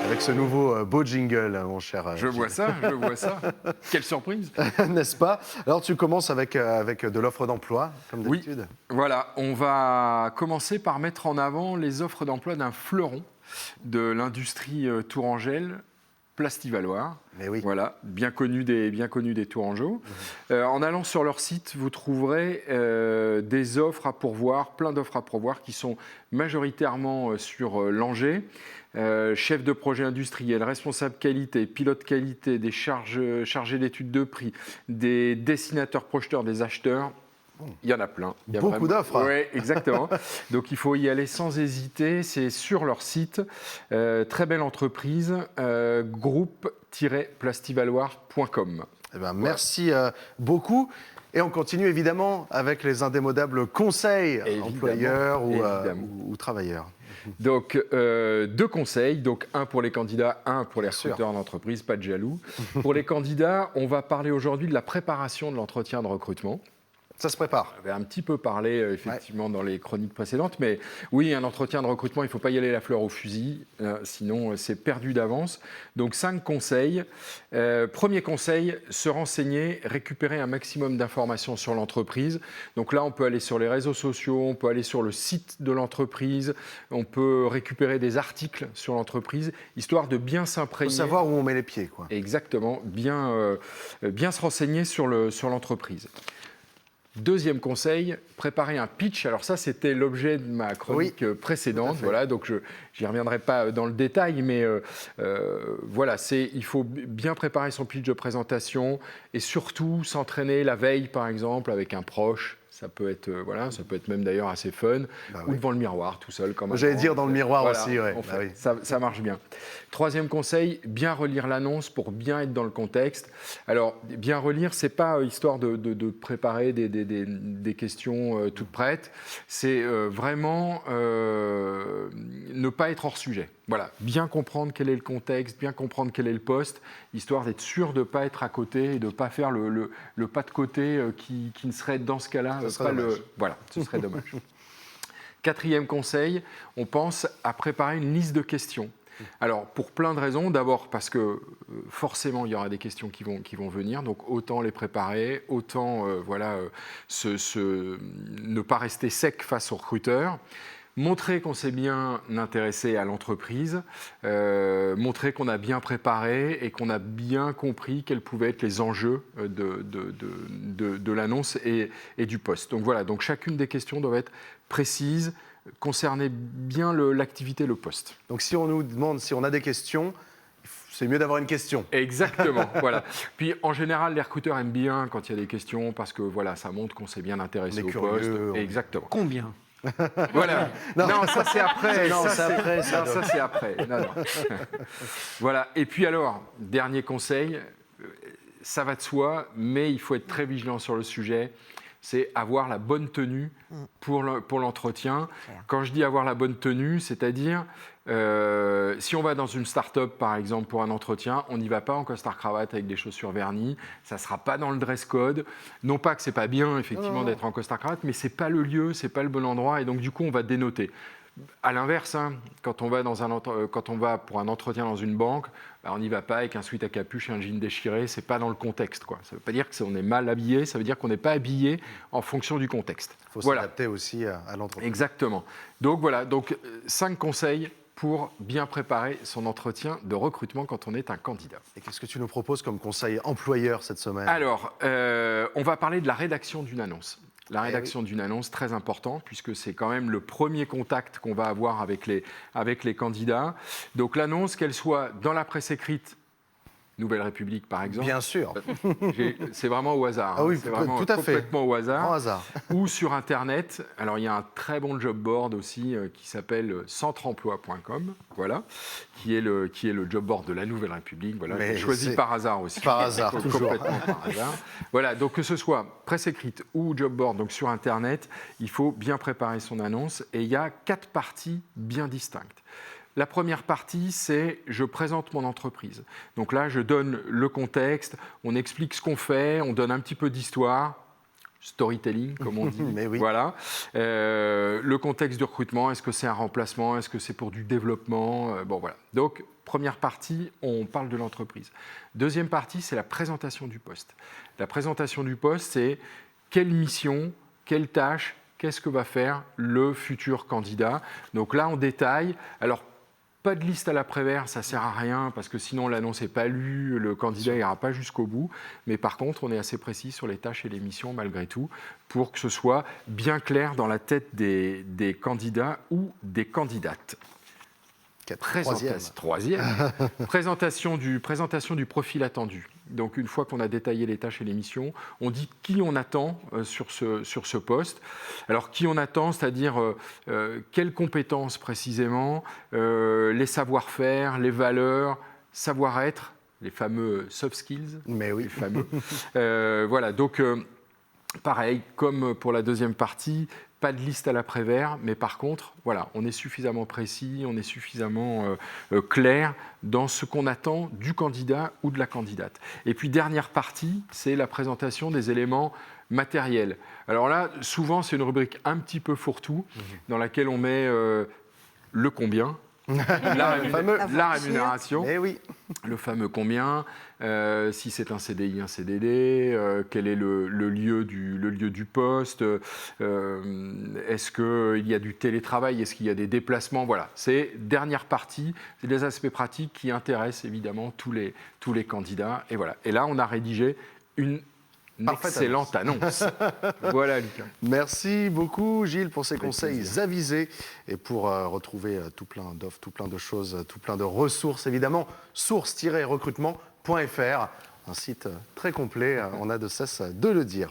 Avec ce nouveau beau jingle, mon cher. Je vois ça. Quelle surprise. N'est-ce pas? Alors tu commences avec de l'offre d'emploi, comme d'habitude. Oui, voilà, on va commencer par mettre en avant les offres d'emploi d'un fleuron de l'industrie tourangelle, Plastivaloir. Mais oui. Voilà, bien connu des Tourangeaux. En allant sur leur site, vous trouverez des offres à pourvoir, plein d'offres à pourvoir qui sont majoritairement sur l'Angers. Chef de projet industriel, responsable qualité, pilote qualité, des chargés d'études de prix, des dessinateurs projeteurs, des acheteurs. Il y en a plein. Il y a beaucoup d'offres. Oui, exactement. Donc il faut y aller sans hésiter. C'est sur leur site. Très belle entreprise, groupe-plastivaloir.com. Eh ben, merci beaucoup. Et on continue évidemment avec les indémodables conseils employeurs ou travailleurs. Donc, deux conseils, donc un pour les candidats, un pour les recruteurs d'entreprise, pas de jaloux. Pour les candidats, on va parler aujourd'hui de la préparation de l'entretien de recrutement. Ça se prépare. On avait un petit peu parlé effectivement dans les chroniques précédentes, mais oui, un entretien de recrutement, il ne faut pas y aller la fleur au fusil, sinon c'est perdu d'avance. Donc 5 conseils. Premier conseil, se renseigner, récupérer un maximum d'informations sur l'entreprise. Donc là, on peut aller sur les réseaux sociaux, on peut aller sur le site de l'entreprise, on peut récupérer des articles sur l'entreprise, histoire de bien s'imprégner. Il faut savoir où on met les pieds, quoi. Exactement, bien se renseigner sur l'entreprise. Deuxième conseil, préparer un pitch. Alors ça, c'était l'objet de ma chronique précédente. Voilà, donc je n'y reviendrai pas dans le détail, mais voilà, il faut bien préparer son pitch de présentation et surtout s'entraîner la veille, par exemple, avec un proche. Ça peut être même d'ailleurs assez fun, ou devant le miroir, tout seul. J'allais dire dans le miroir aussi, ça marche bien. Troisième conseil, bien relire l'annonce pour bien être dans le contexte. Alors, bien relire, ce n'est pas histoire de préparer des questions toutes prêtes, c'est vraiment ne pas être hors sujet. Voilà, bien comprendre quel est le contexte, bien comprendre quel est le poste, histoire d'être sûr de ne pas être à côté et de ne pas faire le pas de côté qui ne serait dans ce cas-là pas le... Voilà, ce serait dommage. Quatrième conseil, on pense à préparer une liste de questions. Alors, pour plein de raisons. D'abord, parce que forcément, il y aura des questions qui vont venir. Donc, autant les préparer, autant ne pas rester sec face aux recruteurs. Montrer qu'on s'est bien intéressé à l'entreprise, montrer qu'on a bien préparé et qu'on a bien compris quels pouvaient être les enjeux de l'annonce et du poste. Donc voilà, donc chacune des questions doit être précise, concerner bien l'activité, le poste. Donc si on nous demande si on a des questions, c'est mieux d'avoir une question. Exactement, voilà. Puis en général, les recruteurs aiment bien quand il y a des questions parce que voilà, ça montre qu'on s'est bien intéressé au poste. Exactement. Combien ? Voilà. Non, ça c'est après. Ça c'est après. Non. Voilà. Et puis alors, dernier conseil, ça va de soi, mais il faut être très vigilant sur le sujet. C'est avoir la bonne tenue pour l'entretien. Quand je dis avoir la bonne tenue, c'est-à-dire si on va dans une start-up, par exemple, pour un entretien, on n'y va pas en costard-cravate avec des chaussures vernies, ça ne sera pas dans le dress code. Non pas que ce n'est pas bien, effectivement, d'être en costard-cravate, mais ce n'est pas le lieu, ce n'est pas le bon endroit, et donc du coup, on va dénoter. À l'inverse, quand on va pour un entretien dans une banque, on n'y va pas avec un sweat à capuche et un jean déchiré, c'est pas dans le contexte, quoi. Ça ne veut pas dire qu'on est mal habillé, ça veut dire qu'on n'est pas habillé en fonction du contexte. Il faut s'adapter aussi à l'entreprise. Exactement. Donc voilà, 5 conseils pour bien préparer son entretien de recrutement quand on est un candidat. Et qu'est-ce que tu nous proposes comme conseil employeur cette semaine ? Alors, on va parler de la rédaction d'une annonce. La rédaction d'une annonce, très important, puisque c'est quand même le premier contact qu'on va avoir avec les candidats. Donc l'annonce, qu'elle soit dans la presse écrite, Nouvelle République par exemple. Bien sûr. C'est vraiment au hasard. Ah oui, c'est vraiment tout à fait. Complètement au hasard. Grand hasard. Ou sur Internet. Alors il y a un très bon job board aussi qui s'appelle centreemploi.com, voilà, qui est le job board de la Nouvelle République. Voilà, j'ai choisi par hasard aussi. Par hasard, toujours. Complètement par hasard. Voilà, donc que ce soit presse écrite ou job board, donc sur Internet, il faut bien préparer son annonce et il y a 4 parties bien distinctes. La première partie, c'est je présente mon entreprise. Donc là, je donne le contexte, on explique ce qu'on fait, on donne un petit peu d'histoire. storytelling, comme on dit. Mais oui. Voilà. Le contexte du recrutement, est-ce que c'est un remplacement? Est-ce que c'est pour du développement? Bon, voilà. Donc, première partie, on parle de l'entreprise. Deuxième partie, c'est la présentation du poste. La présentation du poste, c'est quelle mission, quelle tâche, qu'est-ce que va faire le futur candidat. Donc là, on détaille. Alors, pas de liste à l'après-vert, ça ne sert à rien parce que sinon l'annonce n'est pas lue, le candidat n'ira pas jusqu'au bout. Mais par contre, on est assez précis sur les tâches et les missions malgré tout pour que ce soit bien clair dans la tête des candidats ou des candidates. Troisième. présentation du profil attendu. Donc une fois qu'on a détaillé les tâches et les missions, on dit qui on attend sur ce poste. Alors qui on attend, c'est-à-dire quelles compétences précisément, les savoir-faire, les valeurs, savoir-être, les fameux soft skills. Mais oui. Les fameux. Voilà, donc pareil, comme pour la deuxième partie, pas de liste à l'après-vert, mais par contre, voilà, on est suffisamment précis, on est suffisamment clair dans ce qu'on attend du candidat ou de la candidate. Et puis, dernière partie, c'est la présentation des éléments matériels. Alors là, souvent, c'est une rubrique un petit peu fourre-tout, dans laquelle on met le combien, la rémunération, oui. le fameux combien, si c'est un CDI, un CDD, quel est le lieu du poste, est-ce qu'il y a du télétravail, est-ce qu'il y a des déplacements, voilà. C'est dernière partie, c'est des aspects pratiques qui intéressent évidemment tous les candidats. Et voilà. Et là, on a rédigé une excellente annonce. Voilà, Lucas. Merci beaucoup, Gilles, pour ces conseils avisés et pour retrouver tout plein d'offres, tout plein de choses, tout plein de ressources, évidemment. Source-recrutement.fr, un site très complet, on a de cesse de le dire.